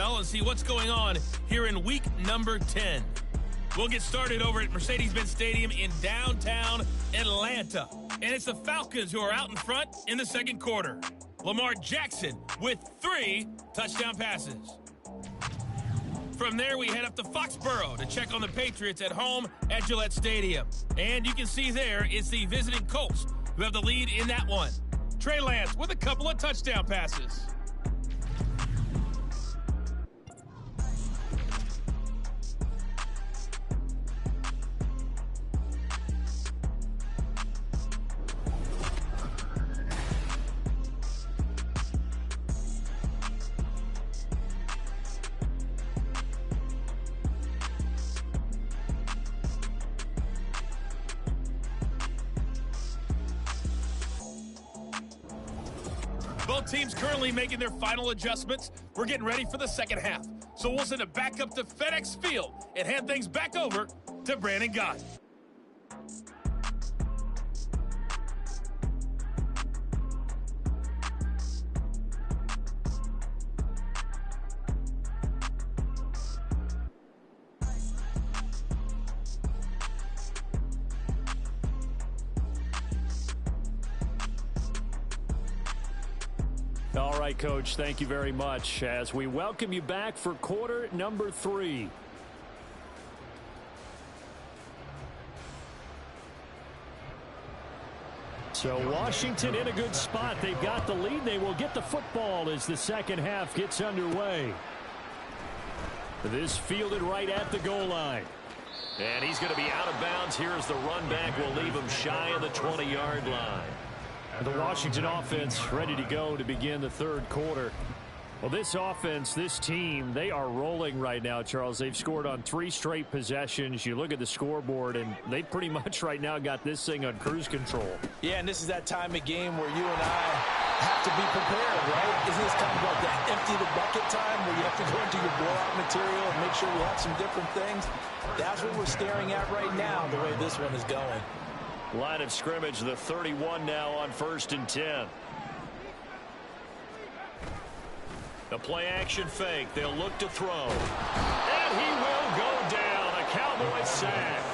NFL and see what's going on here in week number 10. We'll get started over at Mercedes-Benz Stadium in downtown Atlanta. And it's the Falcons who are out in front in the second quarter. Lamar Jackson with 3 touchdown passes. From there, we head up to Foxborough to check on the Patriots at home at Gillette Stadium. And you can see there, it's the visiting Colts who have the lead in that one. Trey Lance with a couple of touchdown passes. Both teams currently making their final adjustments. We're getting ready for the second half. So we'll send it back up to FedEx Field and hand things back over to Brandon Gott. All right, Coach, thank you very much as we welcome you back for quarter number 3. So Washington in a good spot. They've got the lead. They will get the football as the second half gets underway. This fielded right at the goal line. And he's going to be out of bounds here as the run back will leave him shy of the 20-yard line. The Washington offense ready to go to begin the third quarter. Well, this offense, this team, they are rolling right now, Charles. They've scored on 3 straight possessions. You look at the scoreboard, and they pretty much right now got this thing on cruise control. Yeah, and this is that time of game where you and I have to be prepared, right? Isn't this kind of like that empty the bucket time where you have to go into your blowout material and make sure we have some different things? That's what we're staring at right now, the way this one is going. Line of scrimmage, the 31 now on 1st and 10. The play action fake. They'll look to throw. And he will go down. A Cowboy sack.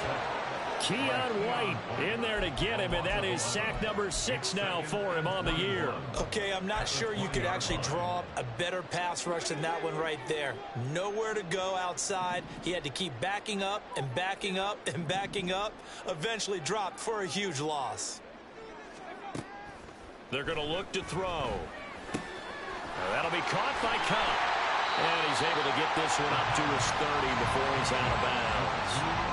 Keion White in there to get him, and that is sack number 6 now for him on the year. Okay, I'm not sure you could actually draw up a better pass rush than that one right there. Nowhere to go outside. He had to keep backing up and backing up and backing up. Eventually dropped for a huge loss. They're going to look to throw. That'll be caught by Cobb. And he's able to get this one up to his 30 before he's out of bounds.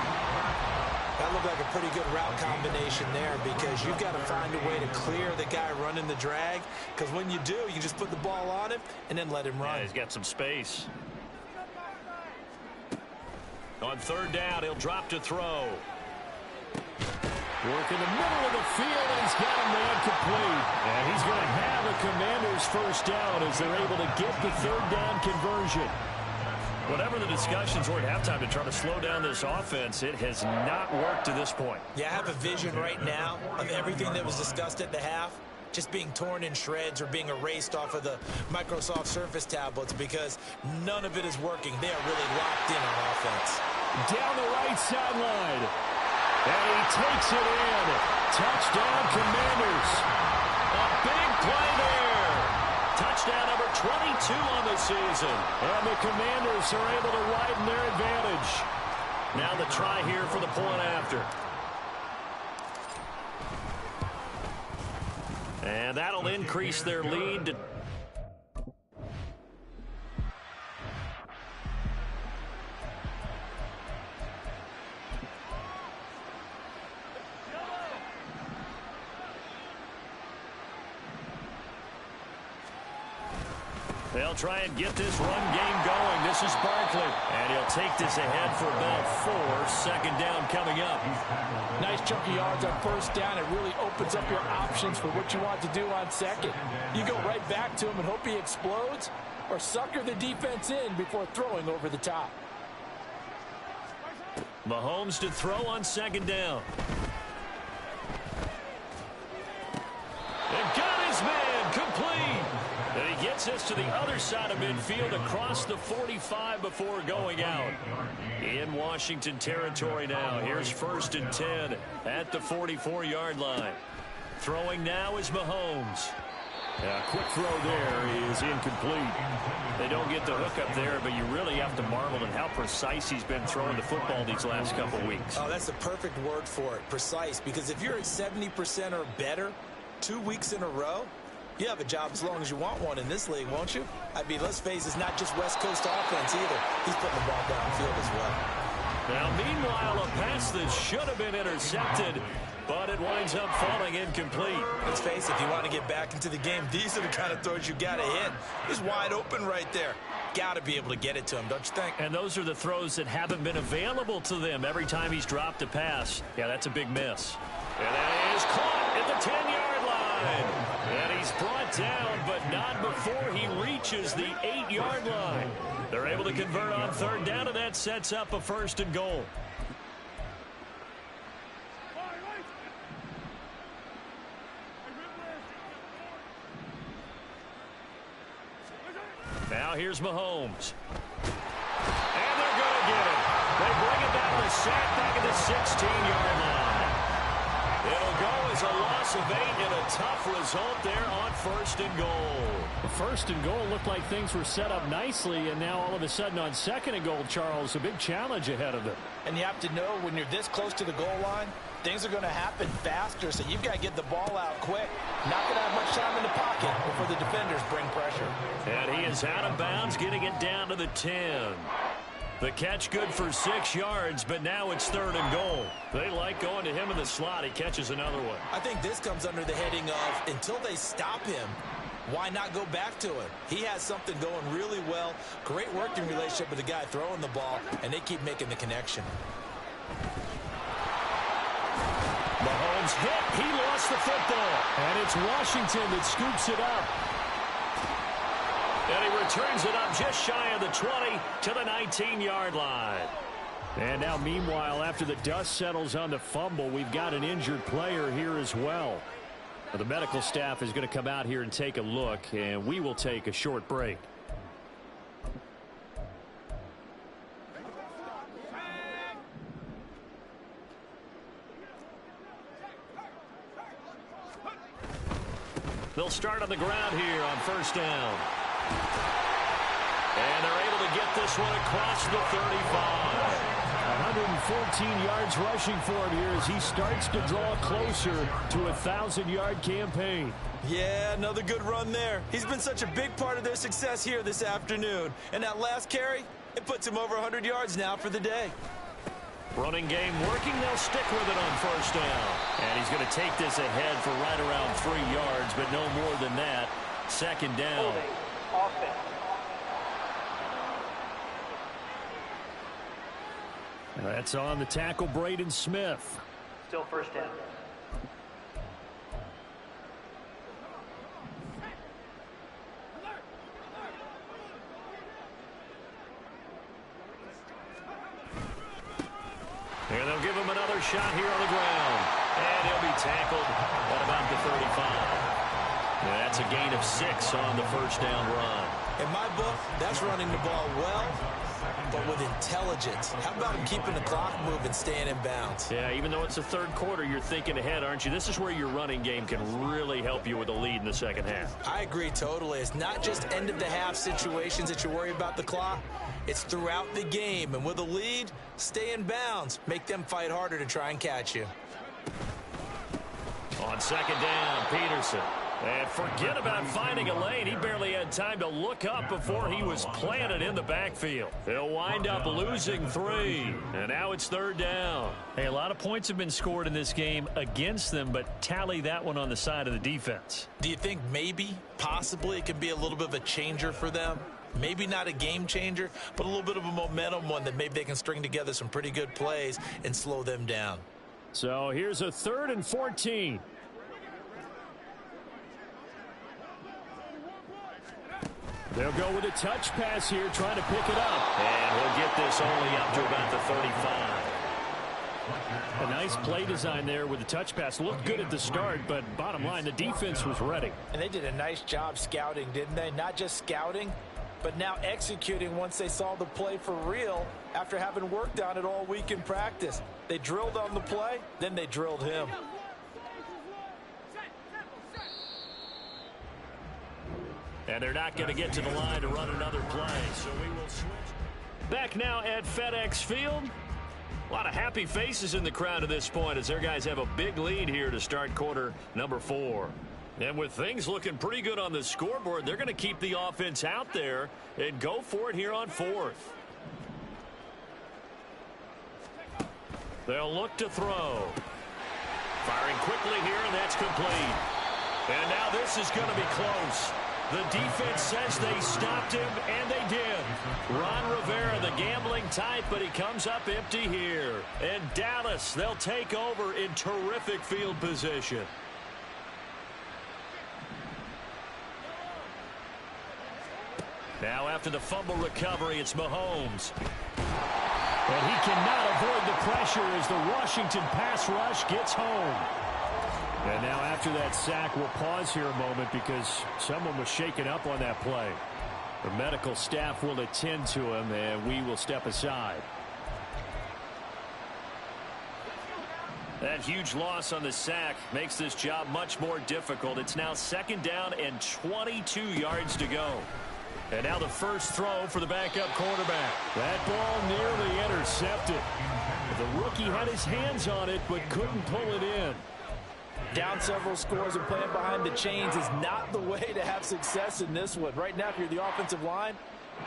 That looked like a pretty good route combination there because you've got to find a way to clear the guy running the drag, because when you do, you just put the ball on him and then let him run. Yeah, he's got some space. On 3rd down, he'll drop to throw. Work in the middle of the field, and he's got him man complete. And he's going to have a Commanders first down as they're able to get the 3rd down conversion. Whatever the discussions were at halftime to try to slow down this offense, it has not worked to this point. Yeah, I have a vision right now of everything that was discussed at the half just being torn in shreds or being erased off of the Microsoft Surface tablets because none of it is working. They are really locked in on offense. Down the right sideline. And he takes it in. Touchdown, Commanders. A big play there. Touchdown number 22 on the season. And the Commanders are able to widen their advantage. Now the try here for the point after. And that'll increase their lead to They'll try and get this run game going. This is Barkley. And he'll take this ahead for about 4. 2nd down coming up. Nice chunk of yards on 1st down. It really opens up your options for what you want to do on 2nd. You go right back to him and hope he explodes, or sucker the defense in before throwing over the top. Mahomes to throw on 2nd down. And got his man complete. And he gets gets this to the other side of midfield across the 45 before going out. In Washington territory now. Here's 1st and 10 at the 44-yard line. Throwing now is Mahomes. Quick throw there is incomplete. They don't get the hook up there, but you really have to marvel at how precise he's been throwing the football these last couple weeks. Oh, that's the perfect word for it, precise, because if you're at 70% or better 2 weeks in a row, you have a job as long as you want one in this league, won't you? I mean, let's face it, it's not just West Coast offense either. He's putting the ball downfield as well. Now, meanwhile, a pass that should have been intercepted, but it winds up falling incomplete. Let's face it, if you want to get back into the game, these are the kind of throws you got to hit. He's wide open right there. Got to be able to get it to him, don't you think? And those are the throws that haven't been available to them every time he's dropped a pass. Yeah, that's a big miss. And that is caught at the 10-yard line. And he's brought down, but not before he reaches the 8-yard line. They're able to convert on 3rd down, and that sets up a 1st and goal. Now here's Mahomes. And they're going to get it. They bring it down to sack back at the 16-yard line. It'll go as a loss of 8 and a tough result there on 1st and goal. The 1st and goal looked like things were set up nicely, and now all of a sudden on 2nd and goal, Charles, a big challenge ahead of them. And you have to know when you're this close to the goal line, things are going to happen faster, so you've got to get the ball out quick. Not going to have much time in the pocket before the defenders bring pressure. And he is out of bounds, getting it down to the 10. The catch good for 6 yards, but now it's 3rd and goal. They like going to him in the slot. He catches another one. I think this comes under the heading of, until they stop him, why not go back to it? He has something going really well. Great working relationship with the guy throwing the ball, and they keep making the connection. Mahomes hit. He lost the football. And it's Washington that scoops it up. And he returns it up just shy of the 20 to the 19-yard line. And now, meanwhile, after the dust settles on the fumble, we've got an injured player here as well. The medical staff is going to come out here and take a look, and we will take a short break. They'll start on the ground here on 1st down. And they're able to get this one across the 35. 114 yards rushing for him here as he starts to draw closer to a 1,000-yard campaign. Yeah, another good run there. He's been such a big part of their success here this afternoon. And that last carry, it puts him over 100 yards now for the day. Running game working. They'll stick with it on 1st down. And he's going to take this ahead for right around 3 yards, but no more than that. 2nd down. That's on the tackle, Braden Smith. Still 1st down. And they'll give him another shot here on the ground. And he'll be tackled at about the 35. And that's a gain of 6 on the 1st down run. In my book, that's running the ball well, but with intelligence. How about him keeping the clock moving, staying in bounds? Yeah, even though it's the 3rd quarter, you're thinking ahead, aren't you? This is where your running game can really help you with a lead in the 2nd half. I agree totally. It's not just end-of-the-half situations that you worry about the clock. It's throughout the game. And with a lead, stay in bounds. Make them fight harder to try and catch you. On 2nd down, Peterson. And forget about finding a lane. He barely had time to look up before he was planted in the backfield. They'll wind up losing 3. And now it's 3rd down. Hey, a lot of points have been scored in this game against them, but tally that one on the side of the defense. Do you think maybe, possibly, it could be a little bit of a changer for them? Maybe not a game changer, but a little bit of a momentum one that maybe they can string together some pretty good plays and slow them down. So here's a 3rd and 14. They'll go with a touch pass here, trying to pick it up. And he'll get this only up to about the 35. A nice play design there with the touch pass. Looked good at the start, but bottom line, the defense was ready. And they did a nice job scouting, didn't they? Not just scouting, but now executing once they saw the play for real after having worked on it all week in practice. They drilled on the play, then they drilled him. And they're not going to get to the line to run another play, so we will switch. Back now at FedEx Field. A lot of happy faces in the crowd at this point as their guys have a big lead here to start quarter number 4. And with things looking pretty good on the scoreboard, they're going to keep the offense out there and go for it here on 4th. They'll look to throw. Firing quickly here, and that's complete. And now this is going to be close. The defense says they stopped him, and they did. Ron Rivera, the gambling type, but he comes up empty here. And Dallas, they'll take over in terrific field position. Now after the fumble recovery, it's Mahomes. And he cannot avoid the pressure as the Washington pass rush gets home. And now after that sack, we'll pause here a moment because someone was shaken up on that play. The medical staff will attend to him, and we will step aside. That huge loss on the sack makes this job much more difficult. It's now 2nd down and 22 yards to go. And now the first throw for the backup quarterback. That ball nearly intercepted. The rookie had his hands on it but couldn't pull it in. Down several scores and playing behind the chains is not the way to have success in this one. Right now, if you're the offensive line,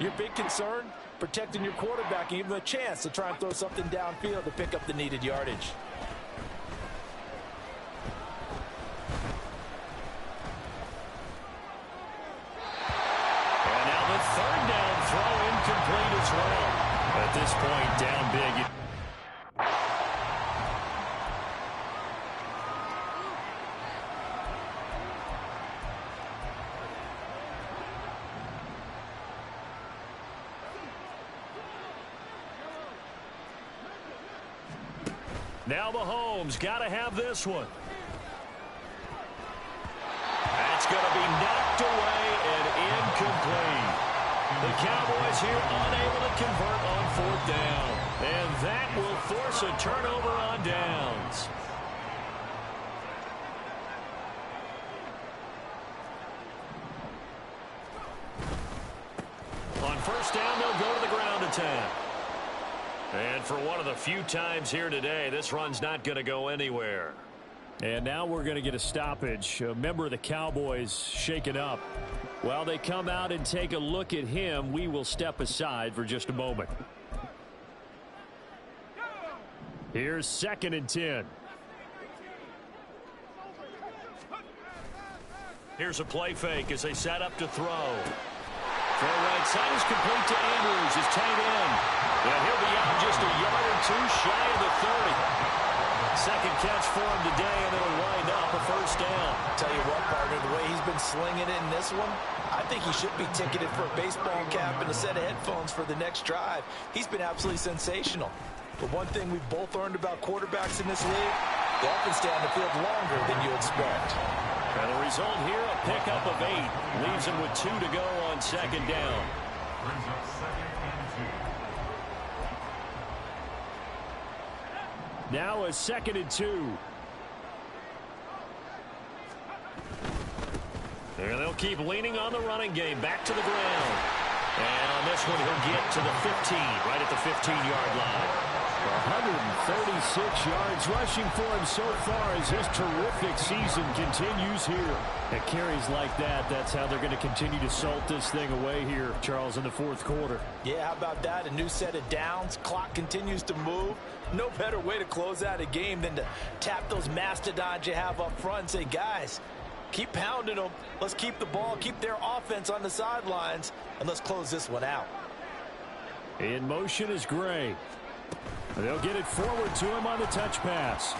your big concern, protecting your quarterback and give him a chance to try and throw something downfield to pick up the needed yardage. And now the 3rd down throw incomplete as well. At this point, down big. Now Mahomes got to have this one. That's going to be knocked away and incomplete. The Cowboys here unable to convert on 4th down. And that will force a turnover on downs. On 1st down, they'll go to the ground attack. And for one of the few times here today, this run's not going to go anywhere. And now we're going to get a stoppage. A member of the Cowboys shaken up. While they come out and take a look at him, we will step aside for just a moment. Here's 2nd and 10. Here's a play fake as they set up to throw. Throw right side is complete to Andrews, his tight end. And he'll be out just a yard or two shy of the 30. 2nd catch for him today, and it'll wind up a 1st down. Tell you what, partner, the way he's been slinging it in this one, I think he should be ticketed for a baseball cap and a set of headphones for the next drive. He's been absolutely sensational. But one thing we've both learned about quarterbacks in this league, they often stay on the field longer than you expect. And the result here, a pickup of 8. Leaves him with 2 to go on 2nd down. Now a 2nd and 2. And they'll keep leaning on the running game. Back to the ground. And on this one, he'll get to the 15, right at the 15-yard line. 136 yards rushing for him so far as his terrific season continues here. At carries like that, that's how they're going to continue to salt this thing away here, Charles, in the 4th quarter. Yeah, how about that? A new set of downs. Clock continues to move. No better way to close out a game than to tap those mastodons you have up front and say, guys, keep pounding them. Let's keep the ball, keep their offense on the sidelines, and let's close this one out. In motion is Gray. They'll get it forward to him on the touch pass.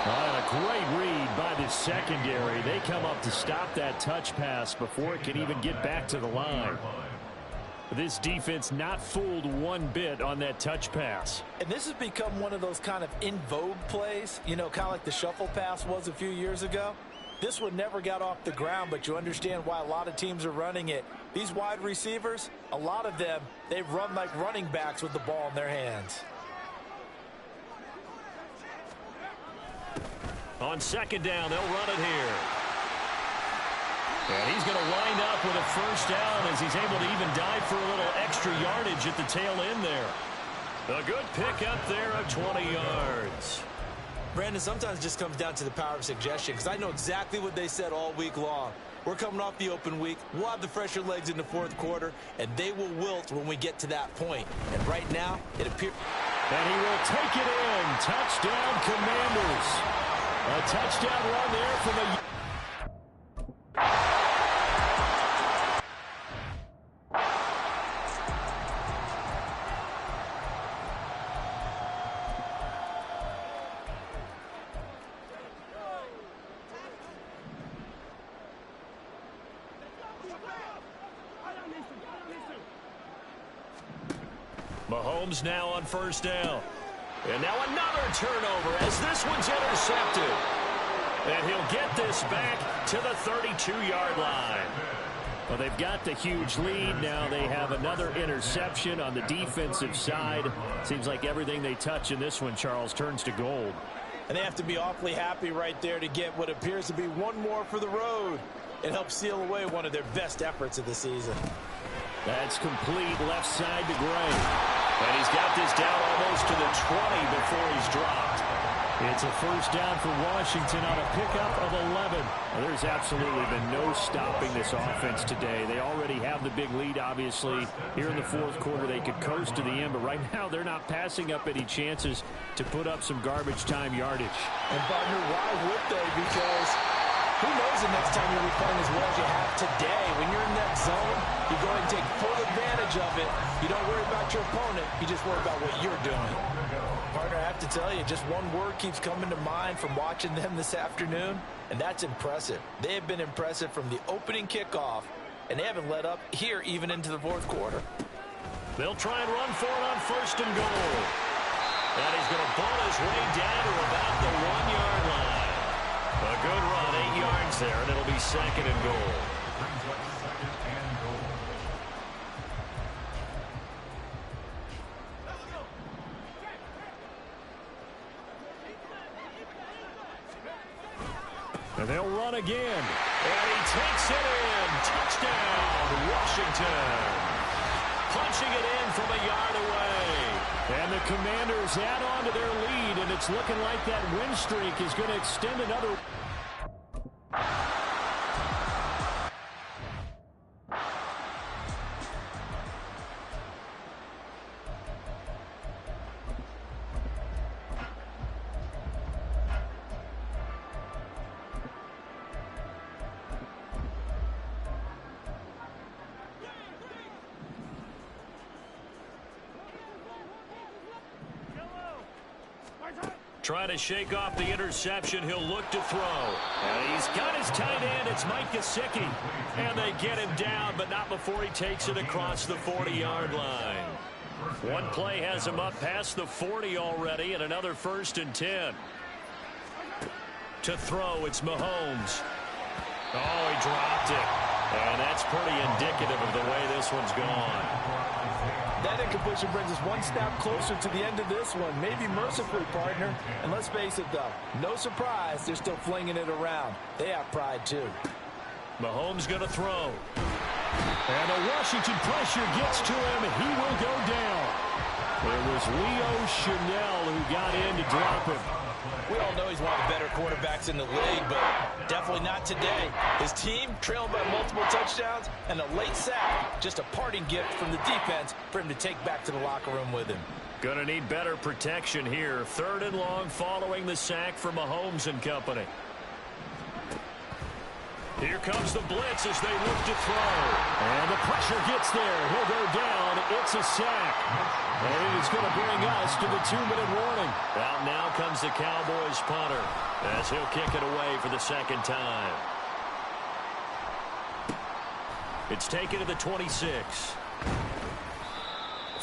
And a great read by the secondary. They come up to stop that touch pass before it can even get back to the line. This defense not fooled one bit on that touch pass. And this has become one of those kind of in vogue plays, you know, kind of like the shuffle pass was a few years ago. This one never got off the ground, but you understand why a lot of teams are running it. These wide receivers, a lot of them, they run like running backs with the ball in their hands. On second down, they'll run it here. And he's going to wind up with a first down as he's able to even dive for a little extra yardage at the tail end there. A good pick up there of 20 yards. Brandon, sometimes it just comes down to the power of suggestion, because I know exactly what they said all week long. We're coming off the open week. We'll have the fresher legs in the fourth quarter, and they will wilt when we get to that point. And right now, it appears... And he will take it in. Touchdown, Commanders. A touchdown run there from a... Mahomes now on first down. And now another turnover as this one's intercepted. And he'll get this back to the 32-yard line. Well, they've got the huge lead. Now they have another interception on the defensive side. Seems like everything they touch in this one, Charles, turns to gold. And they have to be awfully happy right there to get what appears to be one more for the road. It helps seal away one of their best efforts of the season. That's complete left side to Gray. And he's got this down almost to the 20 before he's dropped. It's a first down for Washington on a pickup of 11. Well, there's absolutely been no stopping this offense today. They already have the big lead, obviously. Here in the fourth quarter, they could coast to the end, but right now they're not passing up any chances to put up some garbage time yardage. And, partner, why would they? Because who knows the next time you'll be playing as well as you have today. When you're in that zone, you go ahead and take full advantage of it. You don't worry about your opponent. You just worry about what you're doing. Partner, I have to tell you, just one word keeps coming to mind from watching them this afternoon, and that's impressive. They have been impressive from the opening kickoff, and they haven't let up here even into the fourth quarter. They'll try and run for it on first and goal. And he's going to ball his way down to about the 1-yard line. A good run, 8 yards there, and it'll be second and goal. And they'll run again. And he takes it in. Touchdown, Washington. Punching it in from a yard away. And the Commanders add on to their lead, and it's looking like that win streak is going to extend another... Trying to shake off the interception. He'll look to throw. And he's got his tight end. It's Mike Gesicki. And they get him down, but not before he takes it across the 40-yard line. One play has him up past the 40 already, and another first and 10. To throw, it's Mahomes. Oh, he dropped it. And that's pretty indicative of the way this one's gone. That incompletion brings us one snap closer to the end of this one, maybe mercifully, partner. And let's face it, though, no surprise, they're still flinging it around. They have pride, too. Mahomes going to throw. And the Washington pressure gets to him, and he will go down. It was Leo Chanel who got in to drop him. We all know he's one of the better quarterbacks in the league, but definitely not today. His team trailing by multiple touchdowns and a late sack, just a parting gift from the defense for him to take back to the locker room with him. Going to need better protection here. Third and long following the sack from Mahomes and company. Here comes the blitz as they look to throw. And the pressure gets there. He'll go down. It's a sack. And he's going to bring us to the 2-minute warning. Out now comes the Cowboys punter as he'll kick it away for the second time. It's taken to the 26.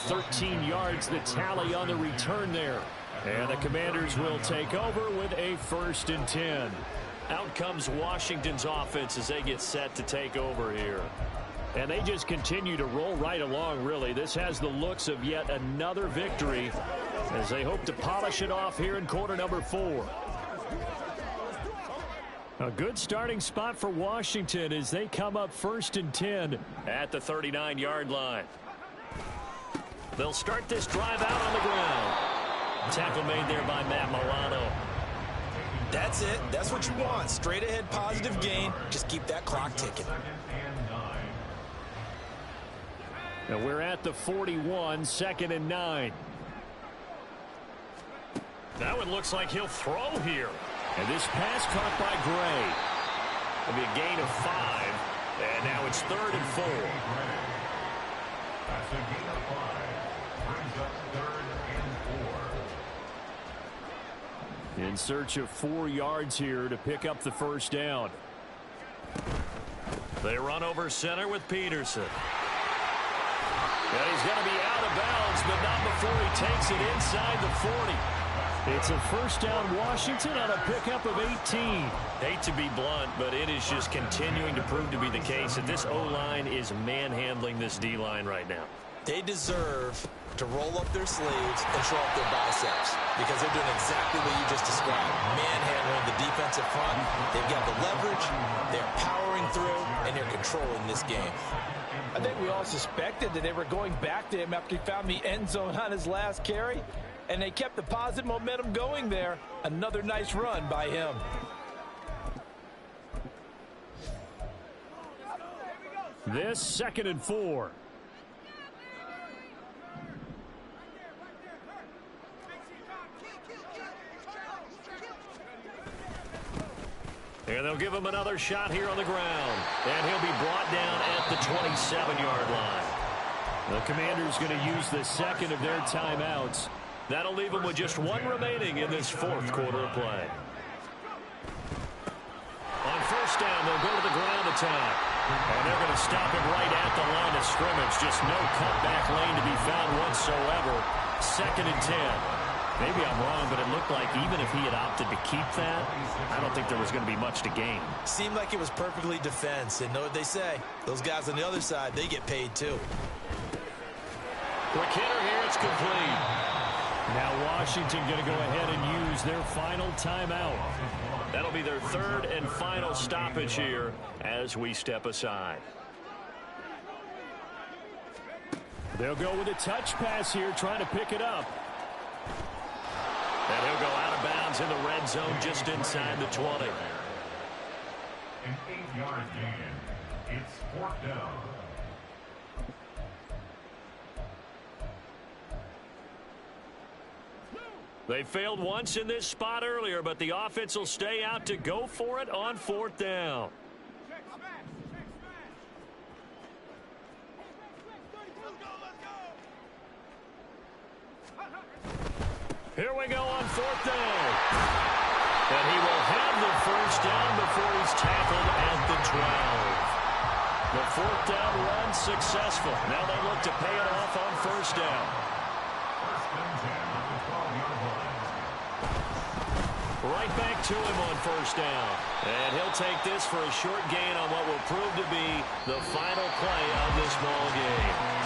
13 yards the tally on the return there. And the Commanders will take over with a 1st and 10. Out comes Washington's offense as they get set to take over here. And they just continue to roll right along, really. This has the looks of yet another victory as they hope to polish it off here in quarter number 4. A good starting spot for Washington as they come up 1st and 10 at the 39-yard line. They'll start this drive out on the ground. Tackle made there by Matt Milano. That's it. That's what you want. Straight ahead positive gain. Just keep that clock ticking. And we're at the 41, 2nd and 9. That one looks like he'll throw here. And this pass caught by Gray. It'll be a gain of 5. And now it's 3rd and 4. That's a gain of 5. Brings up 3rd and 4. In search of 4 yards here to pick up the 1st down. They run over center with Peterson. And he's going to be out of bounds, but not before he takes it inside the 40. It's a 1st down Washington on a pickup of 18. Hate to be blunt, but it is just continuing to prove to be the case that this O-line is manhandling this D-line right now. They deserve to roll up their sleeves and show up their biceps because they're doing exactly what you just described. Manhandling the defensive front. They've got the leverage. They're powering through, and they're controlling this game. I think we all suspected that they were going back to him after he found the end zone on his last carry, and they kept the positive momentum going there. Another nice run by him. This 2nd and 4. And they'll give him another shot here on the ground. And he'll be brought down at the 27-yard line. The Commanders going to use the 2nd of their timeouts. That'll leave them with just 1 remaining in this 4th quarter of play. On 1st down, they'll go to the ground attack. And they're going to stop him right at the line of scrimmage. Just no cutback lane to be found whatsoever. 2nd and 10. Maybe I'm wrong, but it looked like even if he had opted to keep that, I don't think there was going to be much to gain. Seemed like it was perfectly defense. And know what they say? Those guys on the other side, they get paid too. Quick hitter here, it's complete. Now Washington going to go ahead and use their final timeout. That'll be their 3rd and final stoppage here as we step aside. They'll go with a touch pass here, trying to pick it up. And he'll go out of bounds in the red zone just inside the 20. An 8-yard gain. It's 4th down. They failed once in this spot earlier, but the offense will stay out to go for it on 4th down. Here we go on 4th down. And he will have the 1st down before he's tackled at the 12. The 4th down run successful. Now they look to pay it off on 1st down. 1st and 10 on the 12-yard line. Right back to him on 1st down. And he'll take this for a short gain on what will prove to be the final play of this ball game.